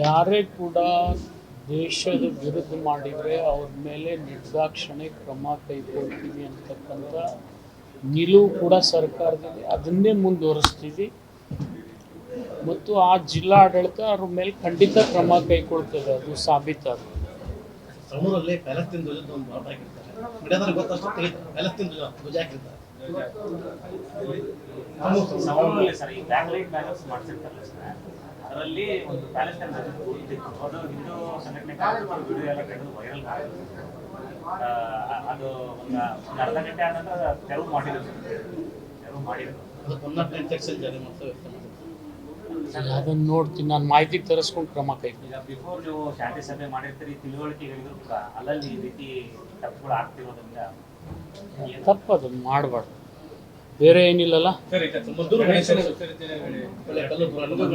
ಯಾರೇ ಕೂಡ ದೇಶದ ವಿರುದ್ಧ ಮಾಡಿದರೆ ಅವ್ರ ಮೇಲೆ ನಿರ್ದಾಕ್ಷಿಣ್ಯ ಕ್ರಮ ಕೈಗೊಳ್ತೀವಿ ಅಂತಕ್ಕಂಥ ನಿಲುವು ಕೂಡ ಸರ್ಕಾರದಲ್ಲಿ ಅದನ್ನೇ ಮುಂದುವರಿಸ್ತೀವಿ ಮತ್ತು ಆ ಜಿಲ್ಲಾ ಆಡಳಿತ ಅವ್ರ ಮೇಲೆ ಖಂಡಿತ ಕ್ರಮ ಕೈಗೊಳ್ತದೆ, ಅದು ಸಾಬೀತಾದ. ಸೌಣೂರಲ್ಲಿ ಪ್ಯಾಲೆಸ್ತೀನ್ ಧ್ವಜದ ಒಂದು ಬಾವುಟ ಹಾಕಿರ್ತಾರೆ, ಗಿಡದಲ್ಲಿ ಗೊತ್ತಷ್ಟು ತೆಗಿತಾರೆ, ಪ್ಯಾಲೆಸ್ತೀನ್ ಧ್ವಜ ಹಾಕಿರ್ತಾರೆ. ಸೌಣೂರಲ್ಲಿ ಸರ್ ಈ ಬ್ಯಾಕ್ಲೈಟ್ ಬ್ಯಾನರ್ಸ್ ಮಾಡಿಸಿರ್ತಾರಲ್ಲ ಸರ್, ಅದರಲ್ಲಿ ಒಂದು ಪ್ಯಾಲೆಸ್ಟೈನ್ ಇತ್ತು. ಅದು ಹಿಂದೂ ಸಂಘಟನೆ ವಿಡಿಯೋ ಎಲ್ಲ ತೆಗೆದು ವೈರಲ್ ಅದು ಒಂದು ಅರ್ಧ ಗಂಟೆ ಆದ ನಂತರ ತೆರವು ಮಾಡಿದ್ರು ಜಾರಿ ಮಾಡ್ತಾ ಅದನ್ನು ನೋಡ್ತೀನಿ, ನಾನು ಮಾಹಿತಿ ತರಿಸ್ಕೊಂಡು ಕ್ರಮ ಕೈಗೊಳ್ಳಿ. ಈಗ ಬಿಫೋರ್ ನೀವು ಶಾಂತಿ ಸಭೆ ಮಾಡಿರ್ತೀರಿ, ತಿಳುವಳಿಕೆ ಹೇಳಿದ್ರು ಕೂಡ ಅಲ್ಲಲ್ಲಿ ಈ ರೀತಿ ತಪ್ಪುಗಳು ಆಗ್ತಿರೋದ್ರಿಂದ ತಪ್ಪದನ್ನು ಮಾಡಬಾರ್ದು, ಬೇರೆ ಏನಿಲ್ಲಲ್ಲ.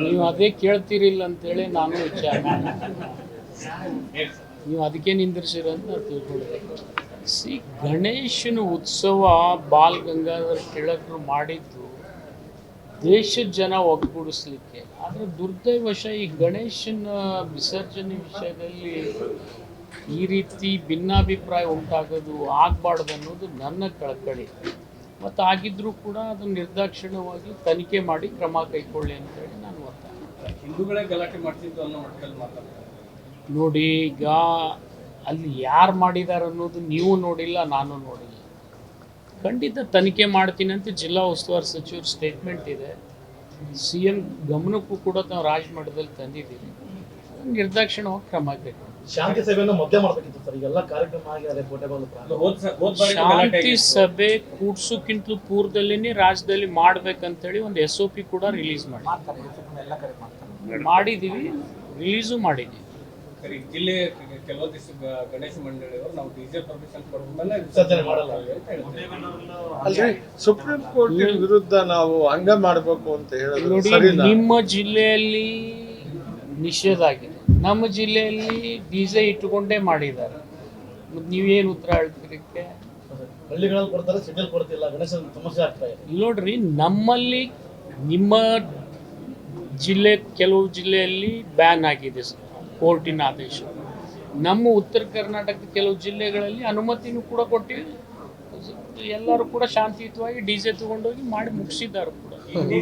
ನೀವು ಅದೇ ಕೇಳ್ತೀರಿಲ್ಲ ಅಂತೇಳಿ ನಾನು ವಿಚಾರ ನೀವು ಅದಕ್ಕೆ ನಿಂದಿರ್ಸಿರ ಅಂತ ತಿಳ್ಕೊಳ್ಬೇಕು. ಗಣೇಶನ ಉತ್ಸವ ಬಾಲ್ ಗಂಗಾಧರ್ ತಿಲಕರು ಮಾಡಿದ್ದು ದೇಶದ ಜನ ಒಗ್ಗೂಡಿಸ್ಲಿಕ್ಕೆ. ಆದರೆ ದುರ್ದೈವಶ ಈ ಗಣೇಶನ ವಿಸರ್ಜನೆ ವಿಷಯದಲ್ಲಿ ಈ ರೀತಿ ಭಿನ್ನಾಭಿಪ್ರಾಯ ಉಂಟಾಗೋದು ಆಗಬಾರ್ದು ಅನ್ನೋದು ನನ್ನ ಕಳಕಳಿ. ಮತ್ತು ಆಗಿದ್ರೂ ಕೂಡ ಅದನ್ನು ನಿರ್ದಾಕ್ಷಿಣ್ಯವಾಗಿ ತನಿಖೆ ಮಾಡಿ ಕ್ರಮ ಕೈಗೊಳ್ಳಿ ಅಂತೇಳಿ ನಾನು ಒತ್ತಾಯ. ಹಿಂದೂಗಳೇ ಗಲಾಟೆ ಮಾಡ್ತಿದ್ದು ಅನ್ನೋ ಮಟ್ಟದಲ್ಲಿ ಮಾತಾಡ್ತಾರೆ. ನೋಡಿ, ಈಗ ಅಲ್ಲಿ ಯಾರು ಮಾಡಿದ್ದಾರೆ ಅನ್ನೋದು ನೀವು ನೋಡಿಲ್ಲ, ನಾನು ನೋಡಿಲ್ಲ. ಖಂಡಿತ ತನಿಖೆ ಮಾಡ್ತೀನಿ ಅಂತ ಜಿಲ್ಲಾ ಉಸ್ತುವಾರಿ ಸಚಿವರು ಸ್ಟೇಟ್ಮೆಂಟ್ ಇದೆ. CM ಗಮನಕ್ಕೂ ಕೂಡ ನಾವು ರಾಜಮಠದಲ್ಲಿ ತಂದಿದ್ದೀವಿ. ನಿರ್ದಾಕ್ಷಿಣ್ಯವಾಗಿ ಕ್ರಮ ಕೈಗೊಳ್ಳಿ. ಶಾಂತಿ ಸಭೆಯನ್ನು ಮಧ್ಯ ಮಾಡಬೇಕಿತ್ತು ಸರ್, ಈಗೆಲ್ಲ ಕಾರ್ಯಕ್ರಮ ಆಗಿದೆ. ಶಾಂತಿ ಸಭೆ ಕೂಡ್ಸೋಕ್ಕಿಂತಲೂ ಪೂರ್ವದಲ್ಲಿನೇ ರಾಜ್ಯದಲ್ಲಿ ಮಾಡ್ಬೇಕಂತೇಳಿ ಒಂದು SOP ಕೂಡ ರಿಲೀಸ್ ಮಾಡಿದ್ದೀವಿ, ರಿಲೀಸು ಮಾಡಿದ್ದೀವಿ. ಜಿಲ್ಲೆ ಕೆಲವೊಂದಿಷ್ಟು ಗಣೇಶ ಮಂಡಳಿಯವರು ನಾವು DJ ಪರ್ಮಿಷನ್ ಕೊಡ್ಮೇಲೆ ವಿಸರ್ಜನೆ ಮಾಡಲ್ಲ ಅಲ್ರಿ. ಸುಪ್ರೀಂ ಕೋರ್ಟ್ ವಿರುದ್ಧ ನಾವು ಹಂಗ ಮಾಡಬೇಕು ಅಂತ ನೋಡಿ, ಹೇಳಿ ನಿಮ್ಮ ಜಿಲ್ಲೆಯಲ್ಲಿ ನಿಷೇಧ ಆಗಿದೆ, ನಮ್ಮ ಜಿಲ್ಲೆಯಲ್ಲಿ DJ ಇಟ್ಟುಕೊಂಡೇ ಮಾಡಿದ್ದಾರೆ. ಮತ್ತು ನೀವೇನು ಉತ್ತರ ಹೇಳ್ತಿರಕ್ಕೆ? ಹಳ್ಳಿಗಳಲ್ಲಿ ಕೊಡ್ತಾರೆ, ಸಿಟಿಯಲ್ಲಿ ಕೊಡ್ತಿಲ್ಲ, ಗಣೇಶನ ಸಮಸ್ಯೆ ಆಗ್ತಾ ಇದೆ. ನೋಡ್ರಿ, ನಮ್ಮಲ್ಲಿ ನಿಮ್ಮ ಜಿಲ್ಲೆ ಕೆಲವು ಜಿಲ್ಲೆಯಲ್ಲಿ ಬ್ಯಾನ್ ಆಗಿದೆ ಕೋರ್ಟಿನ ಆದೇಶ. ನಮ್ಮ ಉತ್ತರ ಕರ್ನಾಟಕದ ಕೆಲವು ಜಿಲ್ಲೆಗಳಲ್ಲಿ ಅನುಮತಿನೂ ಕೂಡ ಕೊಟ್ಟಿವಿ. ಎಲ್ಲರೂ ಕೂಡ ಶಾಂತಿಯುತವಾಗಿ DJ ತಗೊಂಡೋಗಿ ಮಾಡಿ ಮುಗಿಸಿದ್ದಾರೆ ಕೂಡ.